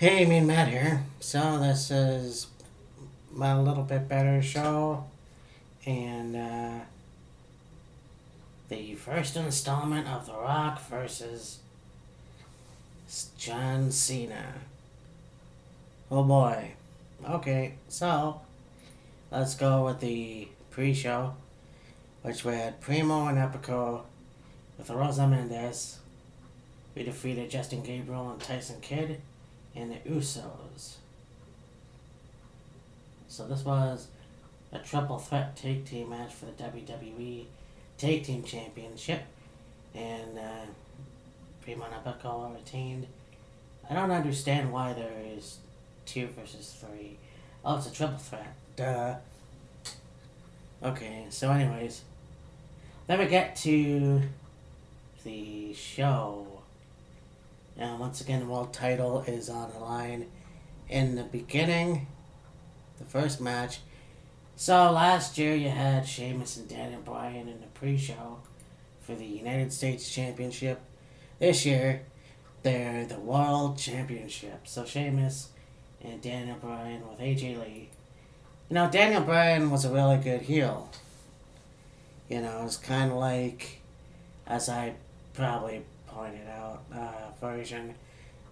Hey, me and Matt here. So this is my little bit better show, and the first installment of The Rock versus John Cena. Oh boy. Okay, so let's go with the pre-show, which we had Primo and Epico with Rosa Mendes. We defeated Justin Gabriel and Tyson Kidd and the Usos. So this was a triple threat tag team match for the WWE Tag Team Championship, and Primo and Epico retained. I don't understand why there is 2 versus 3. Oh, it's a triple threat. Duh. Okay, so anyways, then we get to the show. And once again, the world title is on the line. In the beginning, the first match. So last year you had Sheamus and Daniel Bryan in the pre-show for the United States Championship. This year, they're the World Championship. So Sheamus and Daniel Bryan with AJ Lee. You know, Daniel Bryan was a really good heel. You know, it's kind of like, as I probably pointed out, version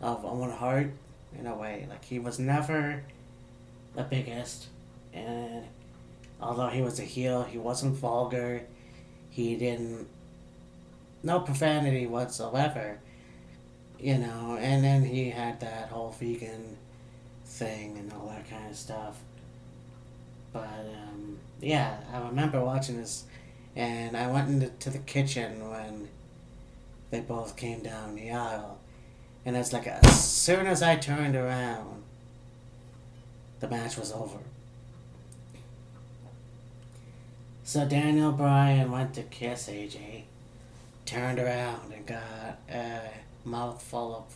of Owen Hart in a way. Like, he was never the biggest, and although he was a heel, he wasn't vulgar. He didn't, no profanity whatsoever, you know. And then he had that whole vegan thing and all that kind of stuff. But yeah, I remember watching this, and I went into the kitchen when they both came down the aisle, and it's like as soon as I turned around, the match was over. So Daniel Bryan went to kiss AJ, turned around and got a mouthful of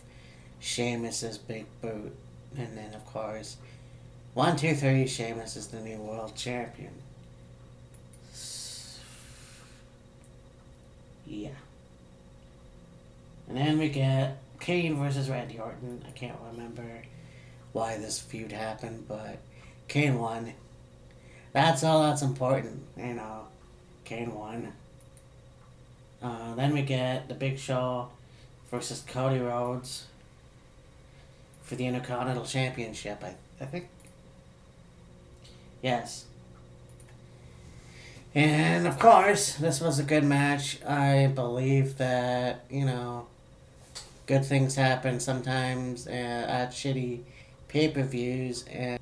Sheamus's big boot, and then of course, 1, 2, 3, Sheamus is the new world champion. Yeah. And then we get Kane versus Randy Orton. I can't remember why this feud happened, but Kane won. That's all that's important, you know. Kane won. Then we get the Big Show versus Cody Rhodes for the Intercontinental Championship, I think. Yes. And of course, this was a good match. I believe that, you know, good things happen sometimes at shitty pay-per-views, and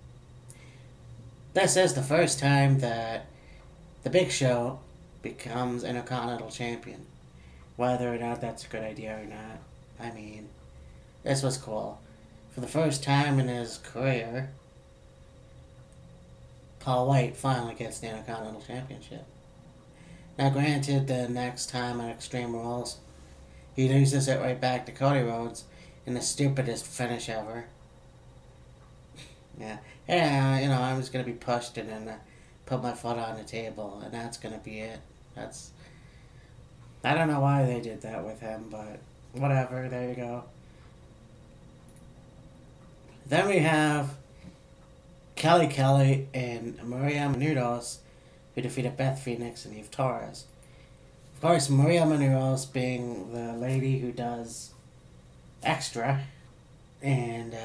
this is the first time that the Big Show becomes Intercontinental Champion. Whether or not that's a good idea or not, I mean, this was cool. For the first time in his career, Paul White finally gets the Intercontinental Championship. Now granted, the next time at Extreme Rules, he loses it right back to Cody Rhodes in the stupidest finish ever. Yeah, you know, I'm just going to be pushed and then put my foot on the table, and that's going to be it. I don't know why they did that with him, but whatever, there you go. Then we have Kelly and Maria Menounos, who defeated Beth Phoenix and Eve Torres. Of course, Maria Menounos being the lady who does extra, and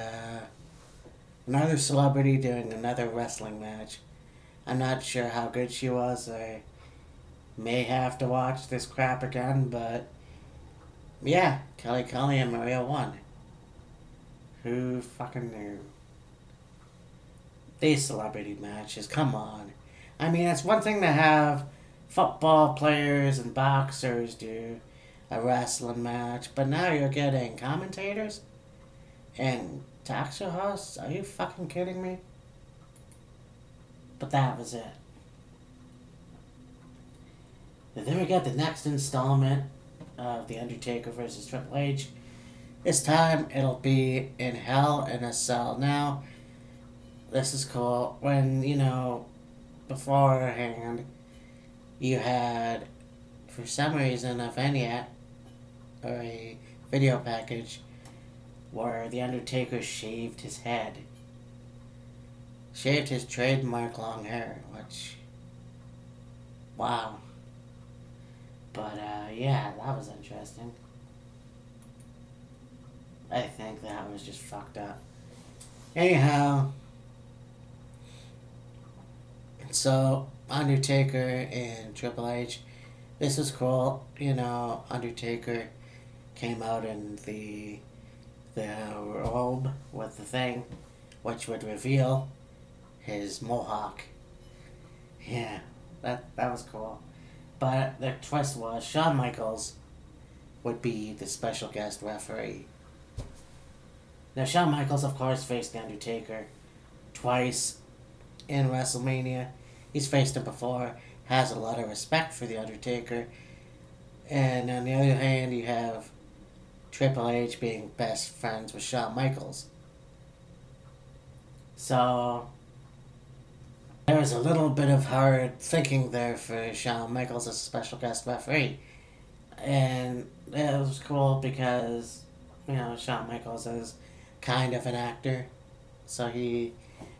another celebrity doing another wrestling match. I'm not sure how good she was. I may have to watch this crap again, but yeah, Kelly and Maria won. Who fucking knew? These celebrity matches, come on. I mean, it's one thing to have football players and boxers do a wrestling match, but now you're getting commentators and talk show hosts? Are you fucking kidding me? But that was it. And then we got the next installment of The Undertaker versus Triple H. This time it'll be in Hell in a Cell. Now, this is cool. When, you know, beforehand, you had, for some reason, a vignette or a video package where The Undertaker shaved his head. Shaved his trademark long hair, which... wow. But, yeah, that was interesting. I think that was just fucked up. Anyhow, so Undertaker and Triple H, this was cool. You know, Undertaker came out in the robe with the thing, which would reveal his mohawk. Yeah, that was cool. But the twist was Shawn Michaels would be the special guest referee. Now, Shawn Michaels, of course, faced The Undertaker twice in WrestleMania. He's faced him before, has a lot of respect for The Undertaker. And on the other hand, you have Triple H being best friends with Shawn Michaels. So, there was a little bit of hard thinking there for Shawn Michaels as a special guest referee. And it was cool because, you know, Shawn Michaels is kind of an actor. So he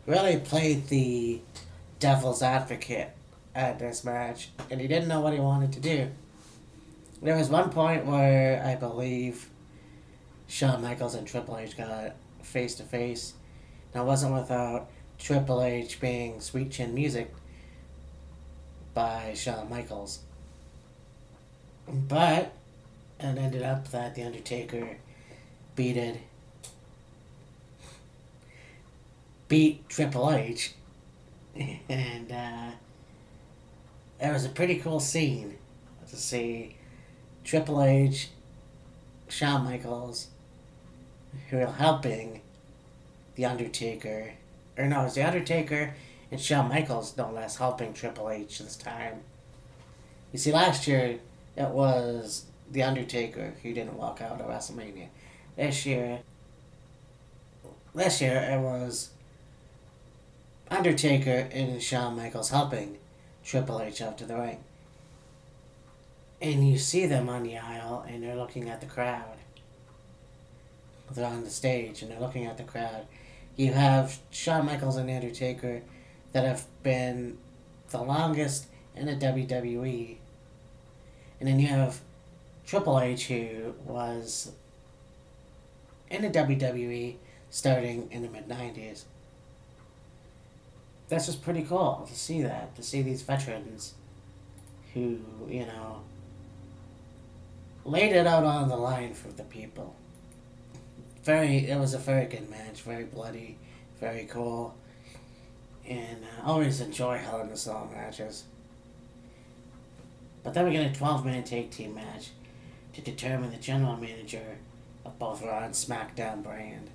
really played the devil's advocate at this match. And he didn't know what he wanted to do. There was one point where I believe Shawn Michaels and Triple H got face to face. Now, it wasn't without Triple H being Sweet Chin Music by Shawn Michaels. But it ended up that The Undertaker beat Triple H. And it was a pretty cool scene to see Triple H, Shawn Michaels, who were helping The Undertaker. Or no, it was The Undertaker and Shawn Michaels, no less, helping Triple H this time. You see, last year, it was The Undertaker who didn't walk out of WrestleMania. This year, it was Undertaker and Shawn Michaels helping Triple H out to the ring. And you see them on the aisle, and they're looking at the crowd. They're on the stage, and they're looking at the crowd. You have Shawn Michaels and The Undertaker that have been the longest in the WWE. And then you have Triple H, who was in the WWE starting in the mid-90s. That's just pretty cool to see that. To see these veterans who, you know, laid it out on the line for the people. It was a very good match, very bloody, very cool, and I always enjoy Hell in a Cell matches. But then we get a 12-man tag team match to determine the general manager of both Raw and SmackDown brand.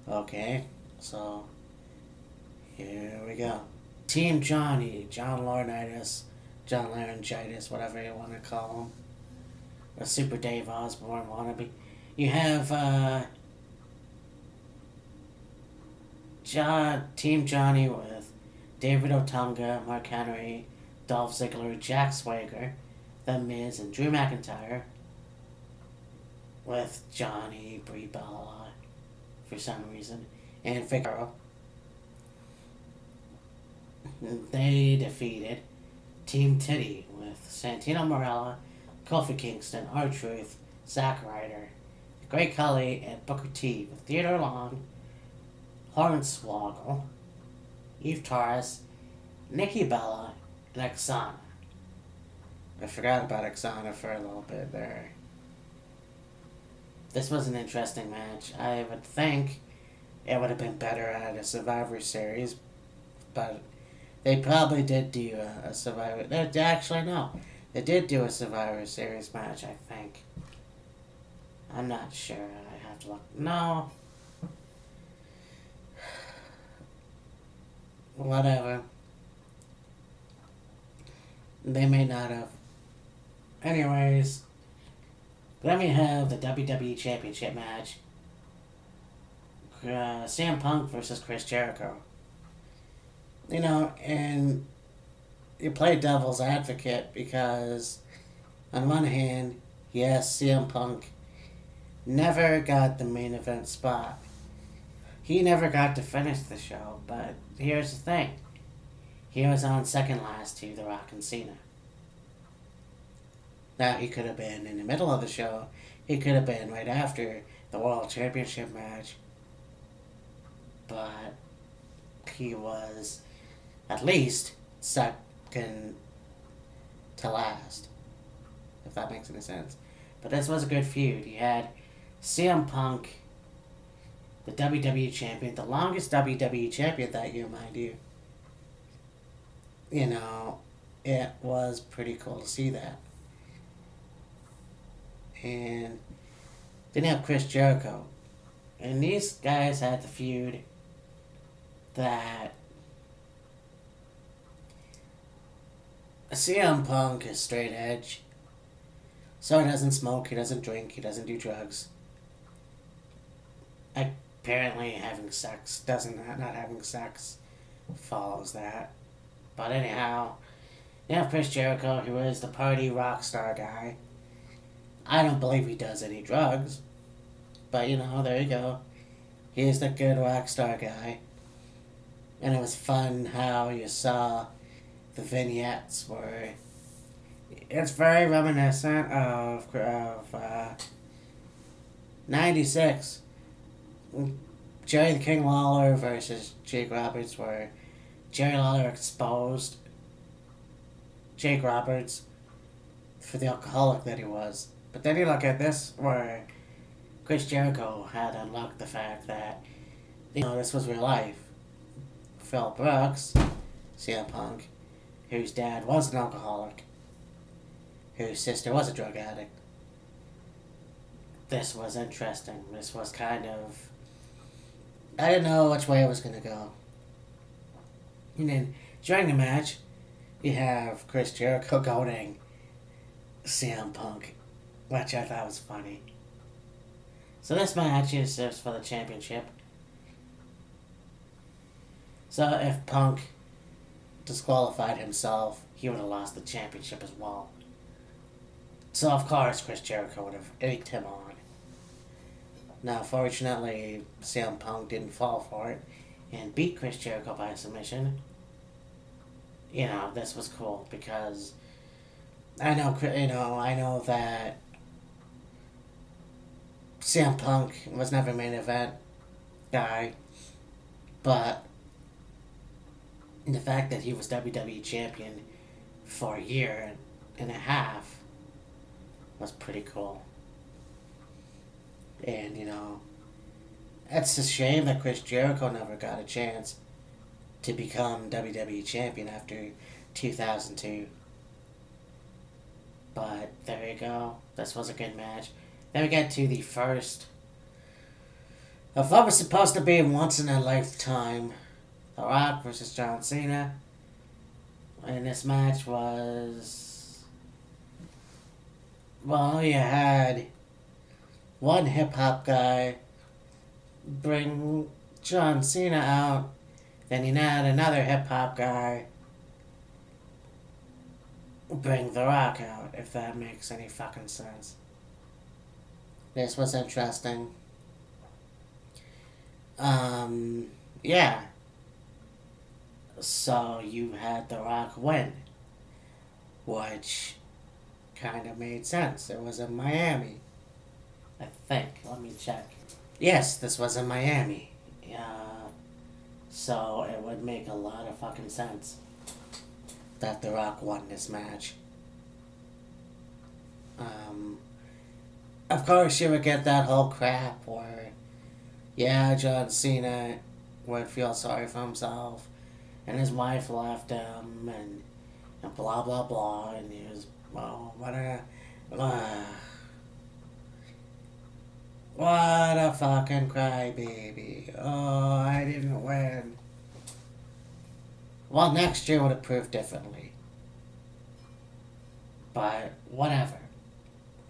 Okay, so here we go. Team Johnny, John Laurinaitis, John Laryngitis, whatever you want to call him. A Super Dave Osborne wannabe. You have Team Johnny with David Otunga, Mark Henry, Dolph Ziggler, Jack Swagger, The Miz, and Drew McIntyre. With Johnny, Brie Bella, for some reason, and Vickie. They defeated Team Titty with Santino Marella, Kofi Kingston, R-Truth, Zack Ryder, Great Khali, and Booker T with Theodore Long, Hornswoggle, Eve Torres, Nikki Bella, and Xana. I forgot about Xana for a little bit there. This was an interesting match. I would think it would have been better at a Survivor Series, but they probably did do a Survivor... Actually, no. They did do a Survivor Series match, I think. I'm not sure. I have to look. No. Whatever. They may not have. Anyways, then we have the WWE Championship match. CM Punk versus Chris Jericho. You know, and you play devil's advocate because, on one hand, yes, CM Punk never got the main event spot. He never got to finish the show, but here's the thing. He was on second last to The Rock and Cena. Now, he could have been in the middle of the show. He could have been right after the World Championship match. But he was at least second to last, if that makes any sense. But this was a good feud. You had CM Punk, the WWE Champion, the longest WWE Champion that year, mind you. You know, it was pretty cool to see that. And then you have Chris Jericho. And these guys had the feud that CM Punk is straight edge. So he doesn't smoke, he doesn't drink, he doesn't do drugs. Apparently having sex not having sex follows that. But anyhow, you have Chris Jericho, who is the party rock star guy. I don't believe he does any drugs. But you know, there you go. He's the good rock star guy. And it was fun how you saw the vignettes where it's very reminiscent of 96. Jerry the King Lawler versus Jake Roberts, where Jerry Lawler exposed Jake Roberts for the alcoholic that he was. But then you look at this, where Chris Jericho had unlocked the fact that, you know, this was real life. Phil Brooks, CM Punk, whose dad was an alcoholic, whose sister was a drug addict. This was interesting. This was kind of... I didn't know which way it was going to go. And then, during the match, you have Chris Jericho goading CM Punk, which I thought was funny. So this match is just for the championship. So if Punk disqualified himself, he would have lost the championship as well. So of course Chris Jericho would have egged him on. Now fortunately CM Punk didn't fall for it and beat Chris Jericho by submission. You know, this was cool because I know that CM Punk was never main event guy, but the fact that he was WWE Champion for a year and a half was pretty cool. And, you know, it's a shame that Chris Jericho never got a chance to become WWE Champion after 2002. But there you go. This was a good match. Then we get to the first of what was supposed to be once in a lifetime. The Rock versus John Cena. And this match was... Well, you had one hip-hop guy bring John Cena out. Then you had another hip-hop guy bring The Rock out, if that makes any fucking sense. This was interesting. Yeah. So you had The Rock win, which kind of made sense. It was in Miami, I think. Let me check. Yes, this was in Miami. So it would make a lot of fucking sense that The Rock won this match. Of course you would get that whole crap where, yeah, John Cena would feel sorry for himself, and his wife left him, and blah blah blah, and he was, oh, what a fucking crybaby. Oh, I didn't win. Well, next year would have proved differently. But, whatever.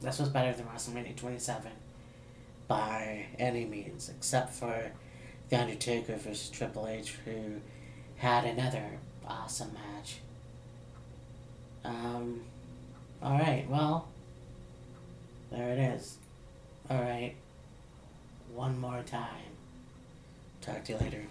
This was better than WrestleMania 27. By any means. Except for The Undertaker versus Triple H, who had another awesome match. Alright, well, there it is. Alright. One more time. Talk to you later.